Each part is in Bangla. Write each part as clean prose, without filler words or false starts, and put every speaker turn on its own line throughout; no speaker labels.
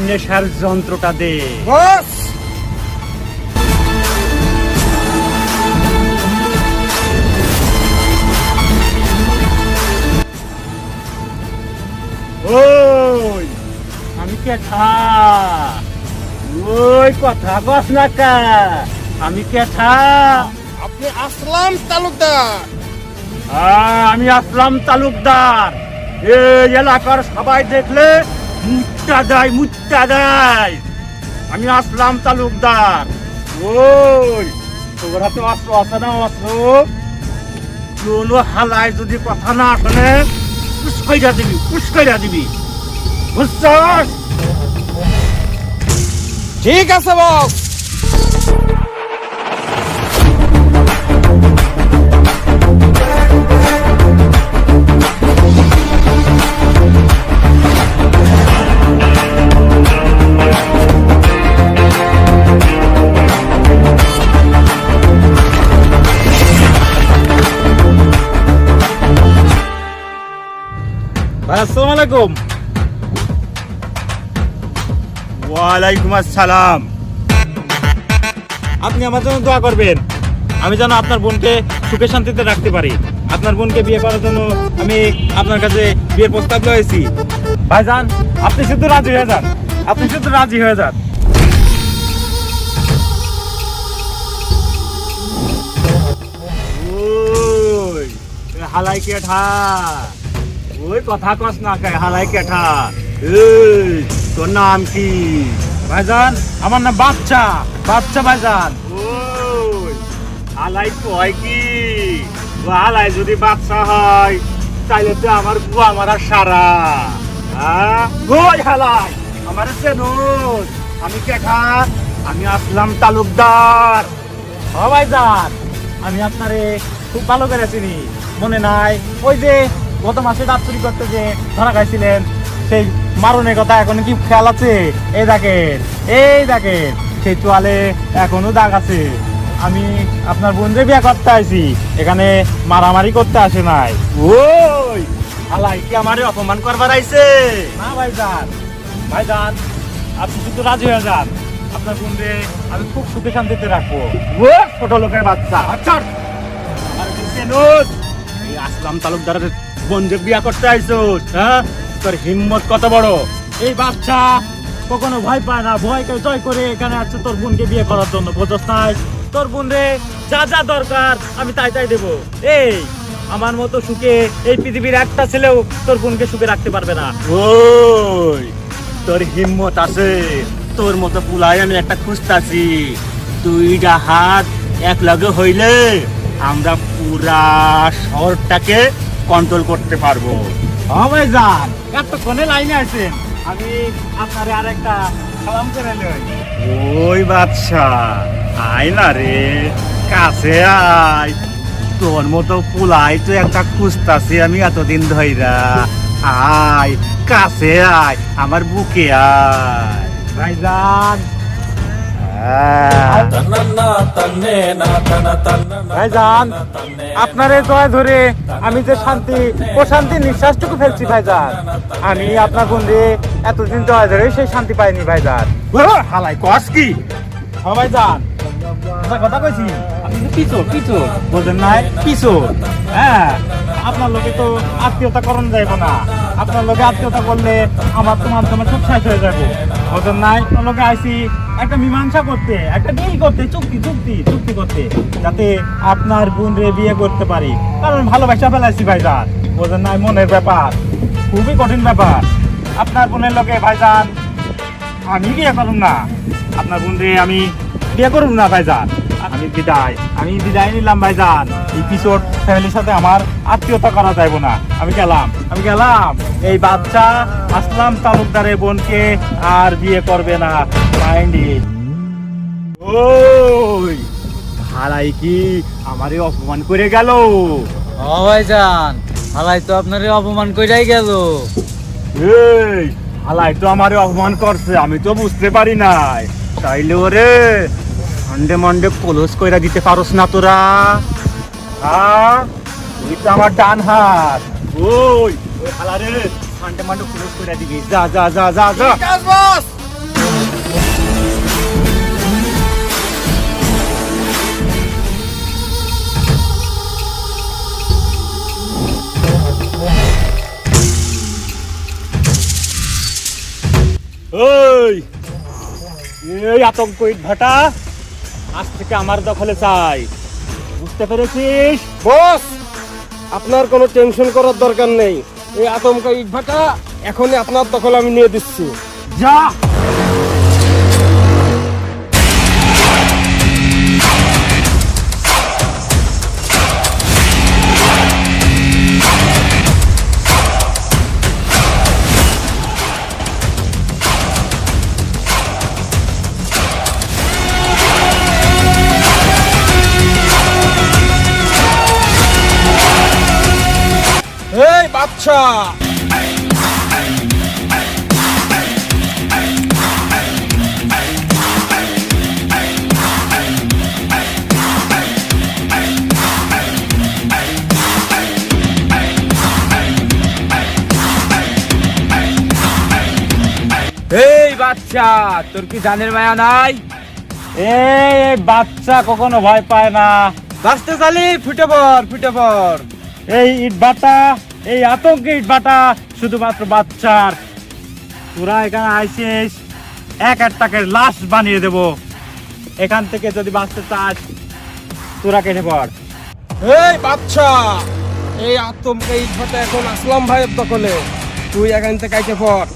নেশার যন্ত্রটা দে।
বস
ওই আমি কেঠা, ওই কথা কস না কা, আমি কেঠা।
আপনি আসলাম তালুকদার।
আমি আসলাম তালুকদার। এই এলাকার সবাই দেখলে মুচ্চা দেয়। আমি আসলাম তালুকদার। ওই তোর হাতে অস্ত্র আছে না? অস্ত্র কোনো হালায় যদি কথা না শোনে উস্কাইরা দিবি বুঝছস?
ঠিক আছে বস।
ভাই আসসালামু আলাইকুম। ওয়ালাইকুম আসসালাম। আপনি আমার জন্য দোয়া করবেন, আমি যেন আপনার বোনকে সুখে শান্তিতে রাখতে পারি। আপনার বোনকে বিয়ে করার জন্য আমি আপনার কাছে বিয়ের প্রস্তাব লয়েছি। ভাইজান আপনি শুধু রাজি হয়ে যান, আপনি শুধু রাজি হয়ে যান। ওই হালাই কেঠা, ওই কথা কস না কে, হালাই কেঠা। এই তোর নাম কি? ভাইজান আমার নাম বাচ্চা ভাইজান। ওই হালাই কয় কি? ও হালাই যদি বাচ্চা হয় তাইলে তো আমার বুয়া মারা সারা। ওই হালাই আমার চেনুস, আমি কেঠা, আমি আসলাম তালুকদার। ও ভাইজান আমি আপনারে খুব ভালো করে চিনি, মনে নাই ওই যে গত মাসে দাঁত চুরি করতে যে ধরা খাইছিলেন, সেই মারণের কথা এখন কি খেয়াল আছে? এই দেখেন সেই তোয়ালে এখনো দাগ আছে। আমি আপনার বোনকে বিয়ে করতে আইছি, এখানে মারামারি করতে আসে নাই। ওই হালাই কি আমারে অপমান করবার আইছে? না ভাইজান আপনি শুধু রাজি হয়ে যান, আপনার বোনকে আমি খুব সুখে শান্তিতে রাখবো। ও ছোট লোকের বাচ্চা, আচ্ছা আমার চেনুস, এই আসলাম তালুকদারের বোনকে বিয়া করতে আইছস? হ্যাঁ তোর হিম্মত কত বড়! এই বাচ্চা কখনো ভয় পায় না, ভয়কে জয় করে এখানে আসছে তোর বোনকে বিয়ে করার জন্য। বুঝছস নাই? তোর বোন রে যা দরকার আমি তাই দেবো। এই আমার মতো সুখে এই পৃথিবীর একটা ছেলেও তোর বোনকে সুখে রাখতে পারবে না। ওই তোর হিম্মত আছে, তোর মতো পুলাই আমি একটা খুঁজতাছি। দুইটা হাত এক লগে হইলে আমরা পুরা শহরটাকে কন্ট্রোল করতে পারবো। ভাইজান এতক্ষণে লাইনে আছেন, আমি আপনারে আরেকটা সালাম করে লই। ওই বাদশা আয় না রে, কাছে আয়। তোর মতো পুলাই তো একটা খুঁজতাছি আমি এতদিন ধইরা। আয় কাছে আয়, আমার বুকে আয় ভাইজান। ভাইজান আপনারে জয় ধরে আমি যে প্রশান্তি নিঃশ্বাসটুকু ফেলছি ভাইজান, আমি আপনার বন্ধে এতদিন জয় ধরে সেই শান্তি পাইনি ভাইজান। হালাই কস কি? ভাইজান কথা কইছি, আপনি পিছু বলছেন নাই পিছু। হ্যাঁ আপনার লোকে তো আত্মীয়তা করণ যাইব না, আপনার লোকে আত্মীয়তা করলে আমার তোমার সব শেষ হয়ে যাবে। বলছেন নাই আপনার লোকে আইসি একটা মীমাংসা করতে, একটা ডিল করতে, চুক্তি করতে, যাতে আপনার বোন রে বিয়ে করতে পারি। কারণ ভালোবাসা ফেলাইছি ভাইজান, বলছেন নাই মনের ব্যাপার, খুবই কঠিন ব্যাপার। আপনার বোনের লোকে ভাইজান আমি বিয়ে করুন না, আপনার বোন রে আমি বিয়ে করুন না ভাইজান। আমি বিদায় নিলাম ভাইজান। এই কিশোর ফ্যামিলির সাথে আমার আত্মীয়তা করা যাইব না। আমি গেলাম। এই বাচ্চা আসলাম তালুকদারের বোনকে আর বিয়ে করবে না। ওই হালাই কি আমারে অপমান করে গেল?
ও ভাইজান হালাই তো আপনারে অপমান কইরাই গেল।
এই হালাই তো আমারে অপমান করছে, আমি তো বুঝতে পারি নাই। তাইলে ওরে মন্ডে ক্লোজ কইরা দিতে পারোস না তোরা? তুই তো আমার ডান হাত। ওই হালারে মন্ডে ক্লোজ কইরা দিবি। যা
বস
ওই এই আতঙ্ক ইট ভাটা আজ থেকে আমার দখলে চাই, বুঝতে পেরেছিস?
বস, আপনার কোনো টেনশন করার দরকার নেই। এই আতঙ্ক ইটভাটা এখনই আপনার দখল আমি নিয়ে দিচ্ছি।
যা।
এই বাচ্চা,
এই বাচ্চা, তোর কি জানের মায়া নাই? এই বাচ্চা কখনো ভয় পায় না।
রাস্তে চালি ফুটে পড়, ফুটে পড়।
এই ইট ভাটা, এই আতঙ্ক ইট ভাটা শুধুমাত্র বাচ্চার। তোরা এখানে আইসিস, এক একটাকে লাশ বানিয়ে দেব। এখান থেকে যদি বাঁচতে চাস তোরা কেটে পড়।
এই বাচ্চা, এই আতঙ্ক ইটভাটা এখন আসলাম ভাইয়ের দখলে। তুই এখান থেকে কাইটে পড়।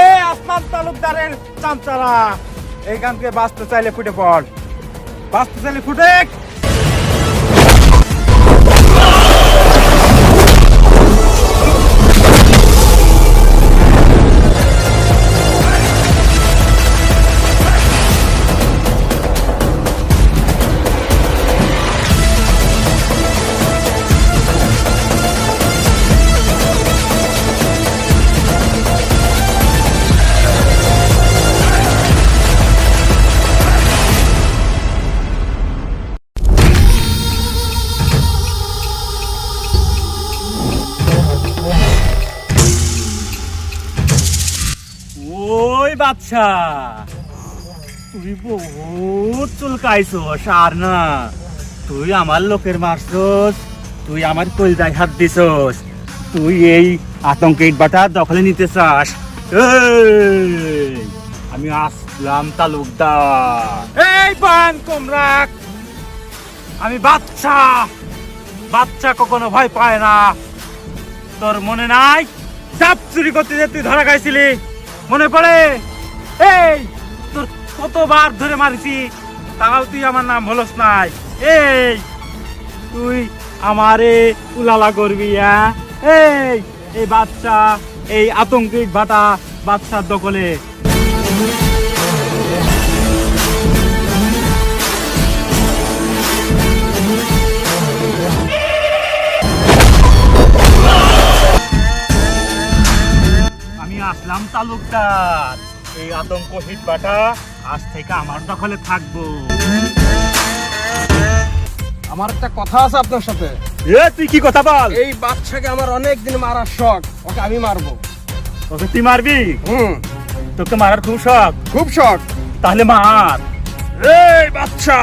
এই আসমান তালুকদারের চামচারা, এইখান থেকে বাঁচতে চাইলে ফুটে পড়, বাঁচতে চাইলে ফুটে। ওই বাচ্চা, তুই বহুত চুলকাইছস আর না, তুই আমার লোকের মারছস, তুই আমার কলজায় হাত দিছস, তুই এই আতঙ্ক ইট ভাটা দখলে নিতে চাস। এই, আমি আসলাম তালুকদার। এই পান কম রাখ, আমি বাচ্চা, বাচ্চা কখনো ভয় পায় না। তোর মনে নাই চাপ চুরি করতে যে তুই ধরা খাইছিলি, মনে পড়ে? এই তোর কতবার ধরে মারিছি, তাও তুই আমার নাম বলস নাই। এই তুই আমারে উলালা করবি? এই এই বাচ্চা, এই আতঙ্কিক ভাটা বাচ্চার দখলে। আমি আসলাম তালুকদার, এই আতঙ্ক হিট ভাটা আজ থেকে আমার দখলে থাকবো।
আমার একটা কথা আছে আপনার সাথে।
এ তুই কি কথা বল?
এই বাচ্চাকে আমার অনেক দিন মারার শখ, ওকে আমি মারবো।
তোকে তুই মারবি?
হুম,
তোকে মারার খুব শখ?
খুব শখ।
তাহলে মার। এই বাচ্চা,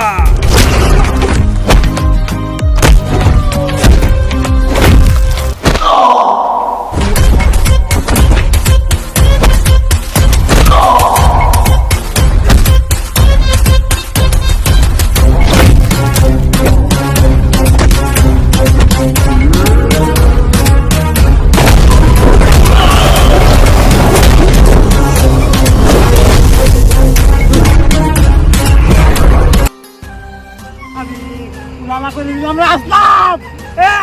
মামা করে আমরা আসলাম।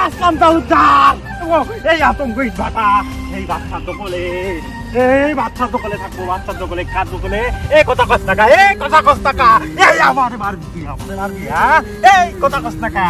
আসলাম তালুকদার, এই আতঙ্ক ইট ভাটা এই বাচ্চার দখলে, এই বাচ্চার দখলে থাকবো, বাচ্চার দখলে, কার দখলে? এই কথা কস টাকা, এই কথা কস টাকা, এই আমার মারবি, আমাদের মারবি, এই কথা কস টাকা।